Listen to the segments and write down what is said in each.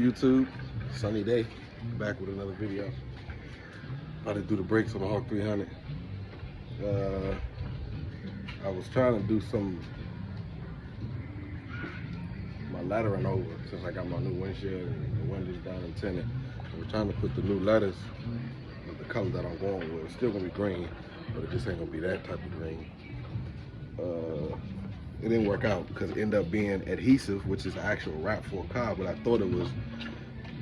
YouTube? Sunny day. Back with another video. About to do the brakes on the Hawk 300. I was trying to do my lettering over since I got my new windshield and the windows down and tinted. I was trying to put the new letters with the color that I'm going with. It's still gonna be green, but it just ain't gonna be that type of green. It didn't work out because it ended up being adhesive, which is actual wrap for a car, but I thought it was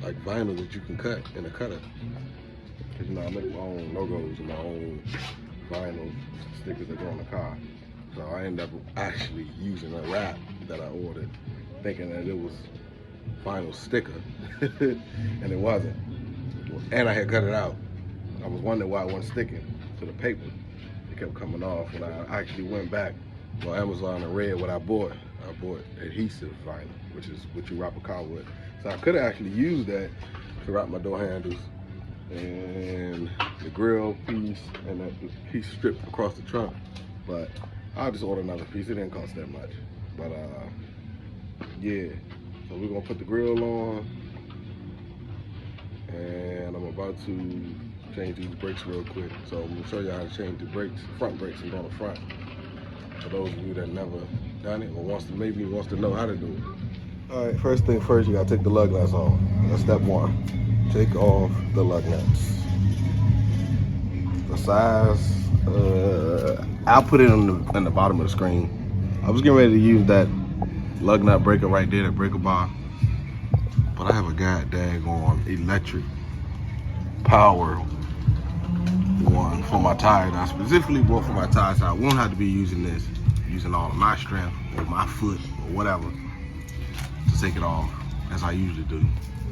like vinyl that you can cut in a cutter. Cause you know, I make my own logos and my own vinyl stickers that go on the car. So I ended up actually using a wrap that I ordered, thinking that it was vinyl sticker, and it wasn't. And I had cut it out. I was wondering why it wasn't sticking to the paper. It kept coming off, and I actually went back on Amazon and read what I bought. I bought adhesive vinyl, which is what you wrap a car with. So I could have actually used that to wrap my door handles and the grill piece and that piece stripped across the trunk. But I'll just order another piece. It didn't cost that much. But yeah. So we're gonna put the grill on, and I'm about to change these brakes real quick. So I'm gonna show you how to change the brakes, front brakes, and on the front. For those of you that never done it or maybe wants to know how to do it. All right, first thing first, you gotta take the lug nuts off. That's step one. Take off the lug nuts. The size, I'll put it in the bottom of the screen. I was getting ready to use that lug nut breaker right there, that breaker bar, but I have a goddamn electric power one for my tires. I specifically bought for my tires, so I won't have to be using all of my strength or my foot or whatever to take it off as I usually do.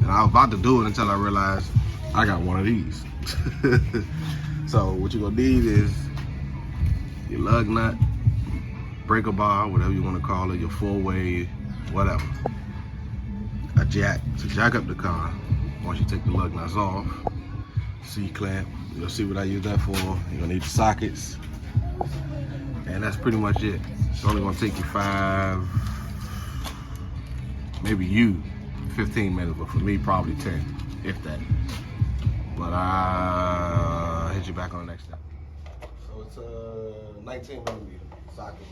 And I was about to do it until I realized I got one of these. So what you're gonna need is your lug nut, breaker bar, whatever you want to call it, your four-way, whatever. A jack to jack up the car. Once you take the lug nuts off, C-clamp. You'll see what I use that for. You're gonna need the sockets, and that's pretty much it. It's only gonna take you 15 minutes, but for me, probably 10, if that. But I'll hit you back on the next step. So it's a 19mm socket.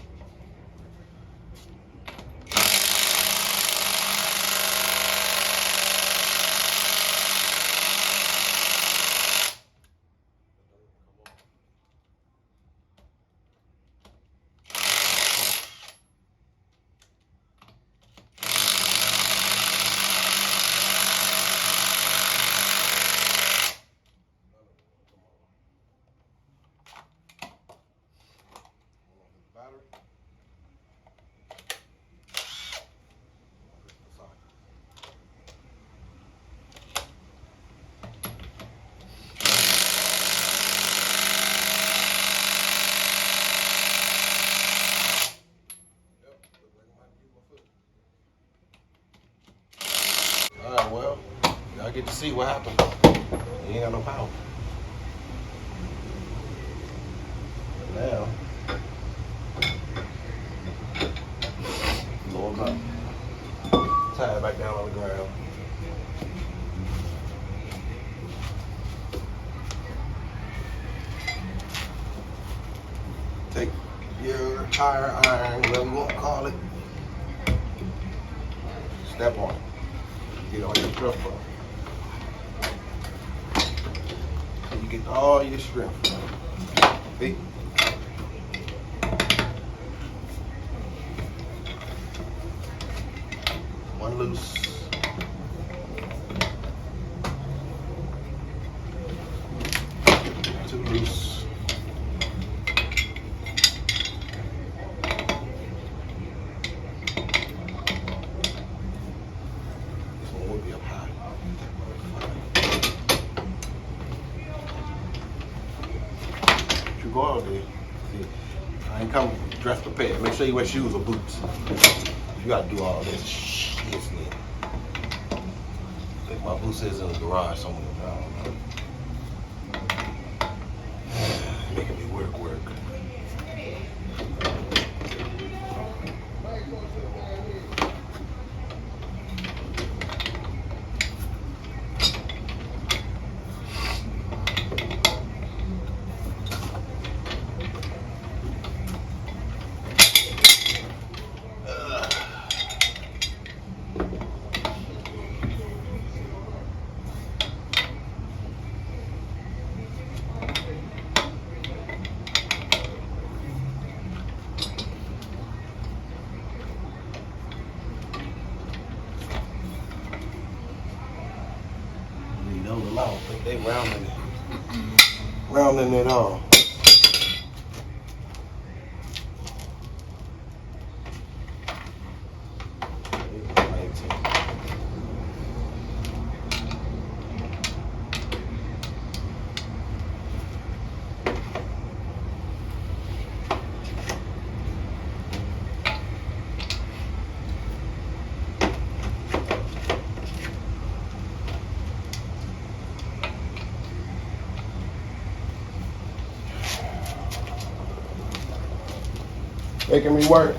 Alright, well, y'all get to see what happened. You ain't got no power. But now, lower them up. Tie it back down on the ground. Take your tire iron, whatever you want to call it. Step on it. Get all your strength from. You get all your strength from. See? One loose. Two loose. Go out there. See, I ain't come dressed prepared. Make sure you wear shoes or boots. You gotta do all this shit. I think my boots is in the garage somewhere. I don't know. Making me work. rounding it off. Making me work.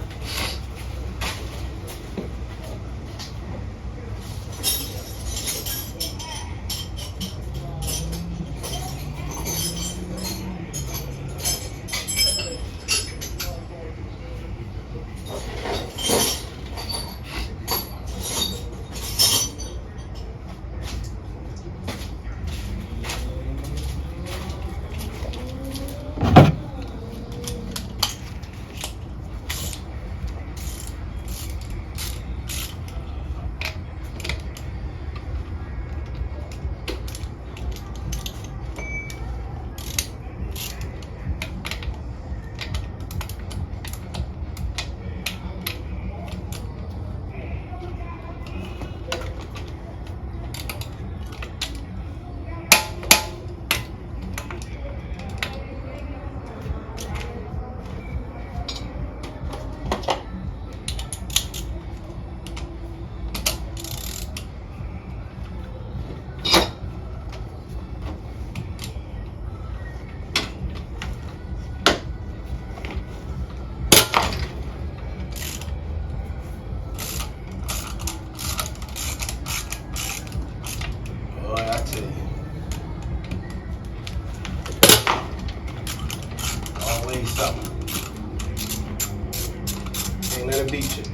Can't let it beat you.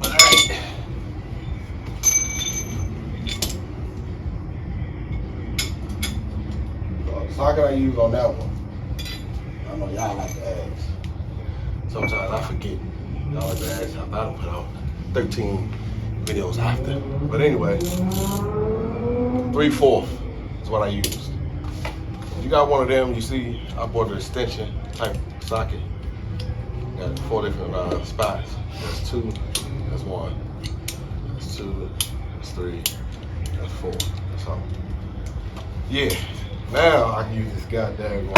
Alright. The socket I use on that one, I know y'all like to ask. Sometimes I forget. Y'all like to ask. I don't put out 13 videos after. But anyway, 3/4 is what I used. If you got one of them, you see I bought an extension type socket. Got 4 different spots. That's 2, that's 1, that's 2, that's 3, that's 4. So yeah, now I can use this goddamn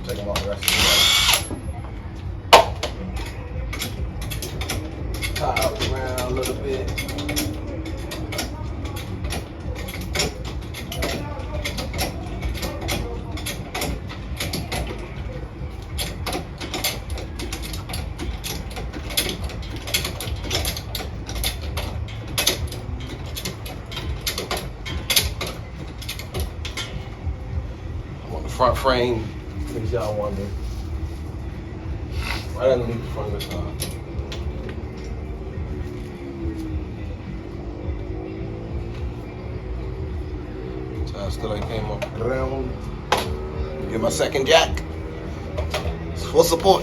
take them off the rest of the tie it around a little bit. Front frame, in case y'all wonder. Right underneath the front of the car. So I still ain't came off the ground. Get my second jack. It's full support.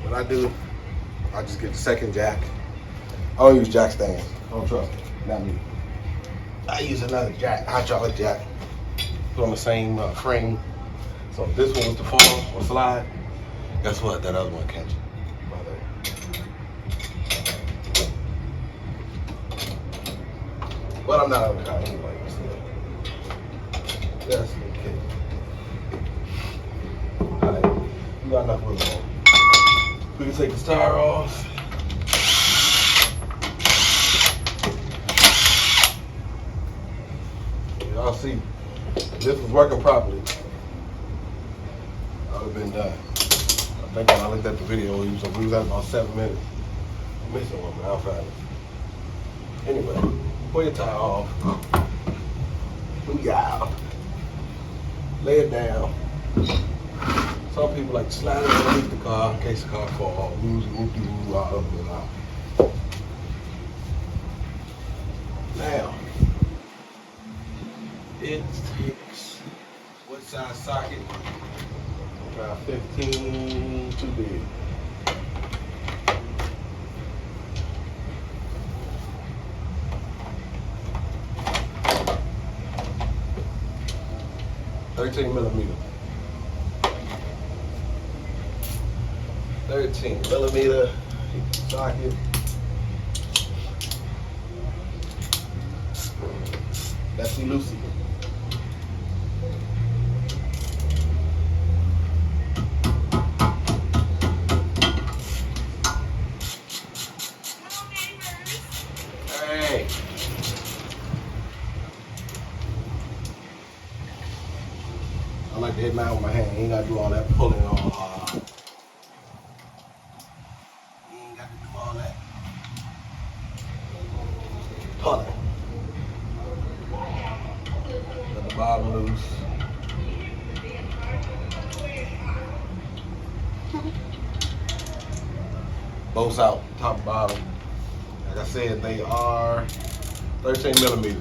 What I do, I just get the second jack. I don't use jack stands. Don't trust me. Not me. I use another jack, hydraulic jack. Put on the same frame. So if this one was to fall or slide, guess what? That other one catch it. But I'm not out of the car anyway. That's okay. Alright. You got enough room on. We can take this tire off. Y'all see, if this was working properly, I would have been done. I think when I looked at the video, we was at about 7 minutes. I'm missing one, but I'll find it. Anyway, pull your tire off. Yeah. Lay it down. Some people like to slide it underneath the car in case the car falls, woo, all over and out. Now, it takes what size socket? About 15, too big. $13mm. 13mm socket. That's Lucy. Hey. I like to hit mine with my hand. You ain't gotta do all that pulling on. You ain't got to do all that pulling. Let the bottom loose. Both out, top and bottom. Like I said, they are 13mm.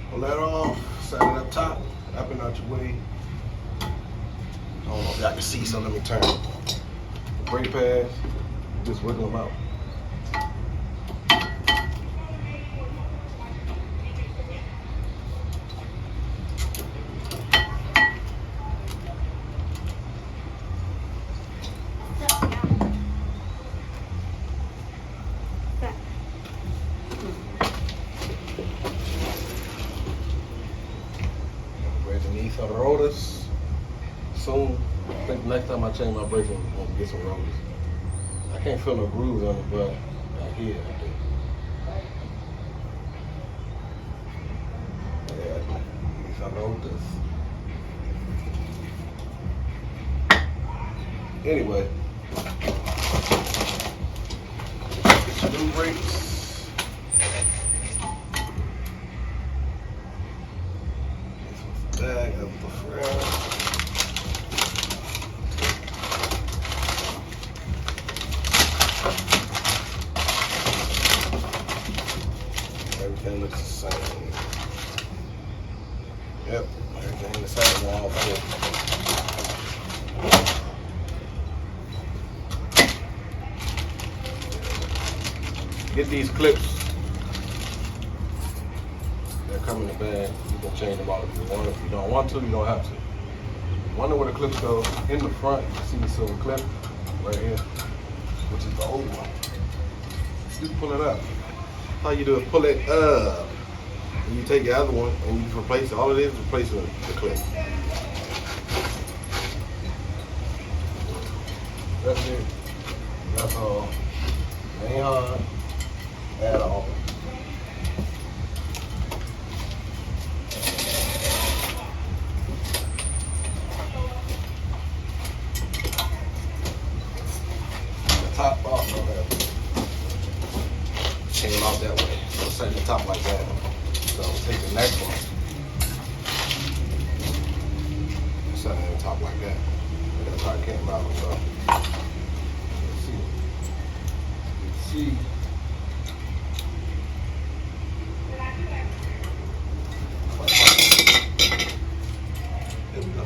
Pull that off, set it up top, up and out your way. I don't know if y'all can see, so let me turn. The brake pads, just wiggle them out. Underneath the rotors. Soon, I think next time I change my brakes, I'm gonna get some rotors. I can't feel no grooves on it, but back here I do. Yeah, underneath the rotors. Anyway, get your new brakes. Bag of the front. Everything looks the same. Yep, everything the same on all four. Get these clips. They come in the bag. You can change them all if you want. If you don't want to, you don't have to. Wonder where the clips go. In the front, you see the silver clip right here, which is the old one. You pull it up. All you do is pull it up. And you take the other one and you just replace it. All it is replacing the clip. That's it. That's all. It ain't hard at all. Top off of that. Came out that way. So set the top like that. So take the next one. Set it on top like that. And that's how it came out. So let's see. Let's see. There we go.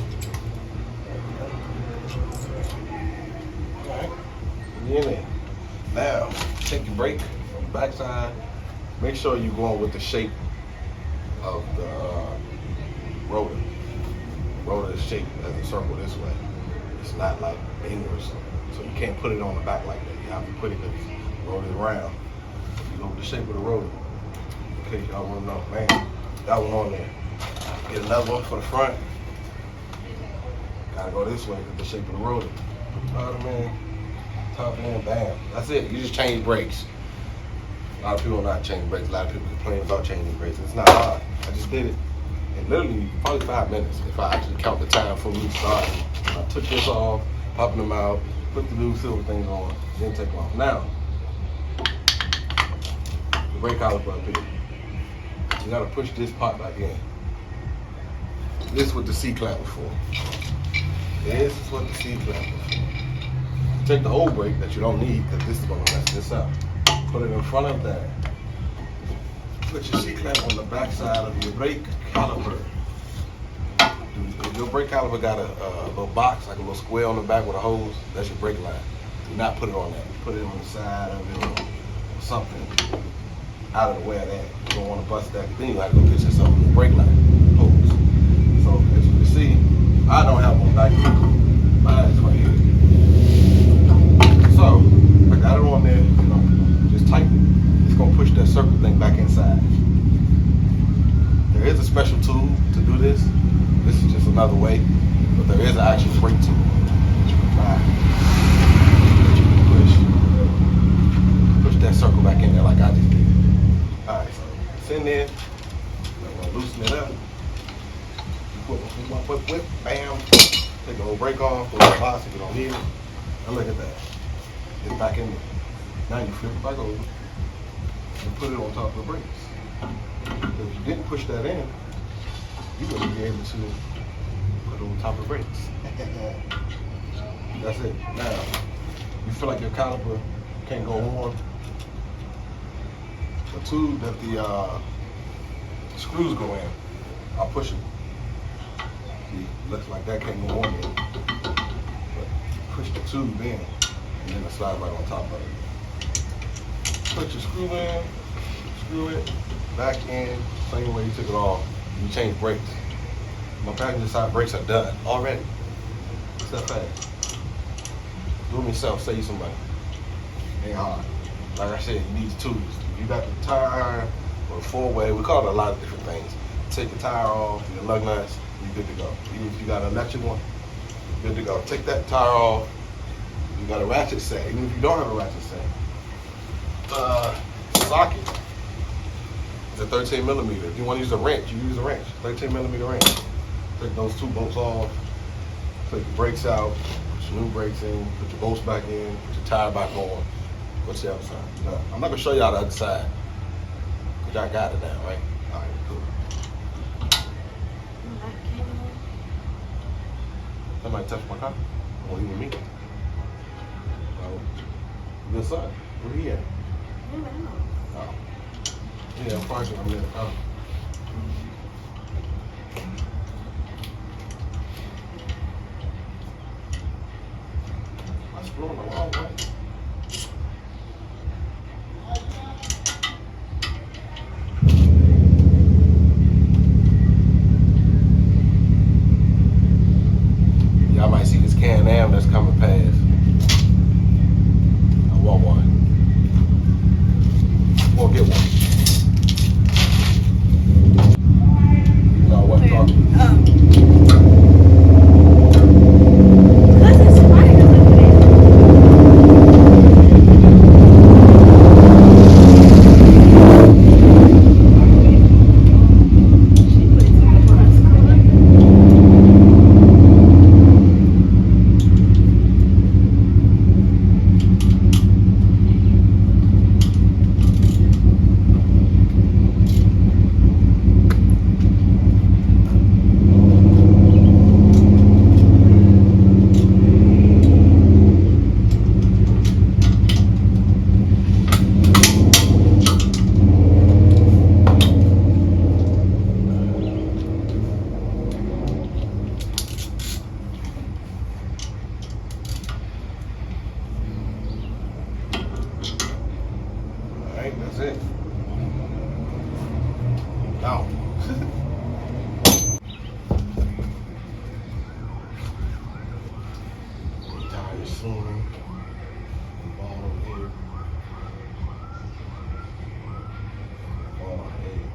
Alright. In there. Now, take your brake from the backside. Make sure you're going with the shape of the rotor. Rotor is shaped as a circle this way. It's not like inwards, so you can't put it on the back like that. You have to put it because the rotor is round. You go with the shape of the rotor. In case y'all want to know, man, that one on there. Get another one for the front. Gotta go this way because the shape of the rotor. Bottom end, top end, bam. That's it. You just change brakes. A lot of people not change brakes. A lot of people complain about changing brakes. It's not hard. I just did it in literally probably 5 minutes if I actually count the time from me starting. I took this off, popping them out, put the new silver things on, then take them off. Now, the brake caliper up here. You gotta push this part back in. This is what the C-clamp is for. This is what the C-clamp is for. Take the old brake that you don't need because this is gonna mess this up. Put it in front of that. Put your C-clamp on the back side of your brake caliper. If your brake caliper got a little box, like a little square on the back with a hose, that's your brake line. Do not put it on that. Put it on the side of it or something out of the way of that. You don't want to bust that. Then you have to go get yourself a brake line hose. So as you can see, I don't have one back here. Mine is right here. So I got it on there. Just tighten it. It's gonna push that circle thing back inside. There is a special tool to do this. This is just another way, but there is an actual brake tool that you can buy. That you can push that circle back in there like I just did. All right, so it's in there. I'm gonna loosen it up. Whip, bam. Take the whole brake off, put the box if you don't need it. And look at that. It's back in there. Now you flip it back over and put it on top of the brakes. If you didn't push that in, you're going to be able to put it on top of the brakes. That's it. Now, you feel like your caliper can't go on. The tube that the screws go in, I'll push it. See, looks like that can't go on there. But push the tube in, and then it slides right on top of it. Put your screw in, screw it back in, same way you took it off. You change brakes. My passenger side brakes are done already. It's that fast. Do them yourself, save you some money. Ain't hard. Like I said, you need the tools. You got the tire or 4-way. We call it a lot of different things. Take the tire off, your lug nuts, you're good to go. Even if you got an electric one, you're good to go. Take that tire off. You got a ratchet set. Even if you don't have a ratchet set. Socket is a 13 millimeter. If you want to use a wrench, you use a wrench. 13 millimeter wrench. Take those 2 bolts off. Take the brakes out. Put your new brakes in. Put your bolts back in. Put your tire back on. Go to the other side. Now, I'm not gonna show y'all the other side because y'all got it now, right? All right, cool. Somebody touched my car? Or even me? Oh, good son. Where he at? Oh. Yeah, I'm parking. I'm in the car. I'm screwing the wrong way. Y'all might see this Can-Am that's coming past. I want one. Or get one. You know what I'm talking about. That's it. Now. Tires soon. Ball over here. Ball over here.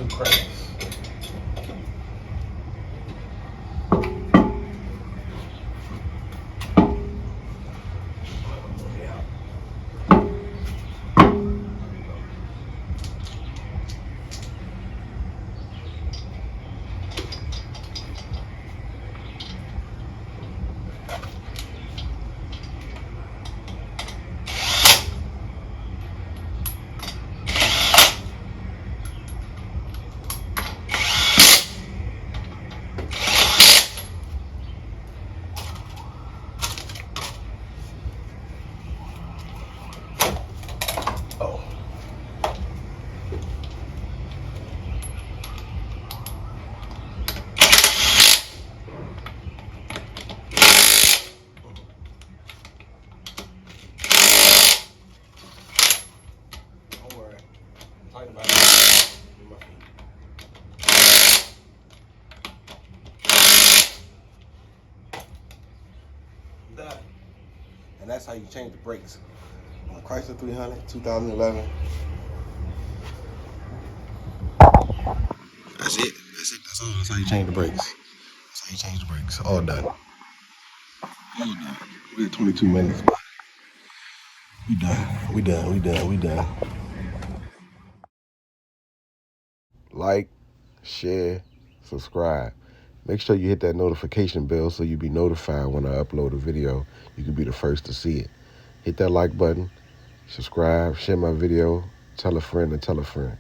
two cranks. And that's how you change the brakes on a Chrysler 300, 2011. That's it. That's all. That's how you change the brakes. That's how you change the brakes. All done. All done. We had 22 minutes. We done. We done. Like, share, subscribe. Make sure you hit that notification bell so you'll be notified when I upload a video. You can be the first to see it. Hit that like button, subscribe, share my video, tell a friend and tell a friend.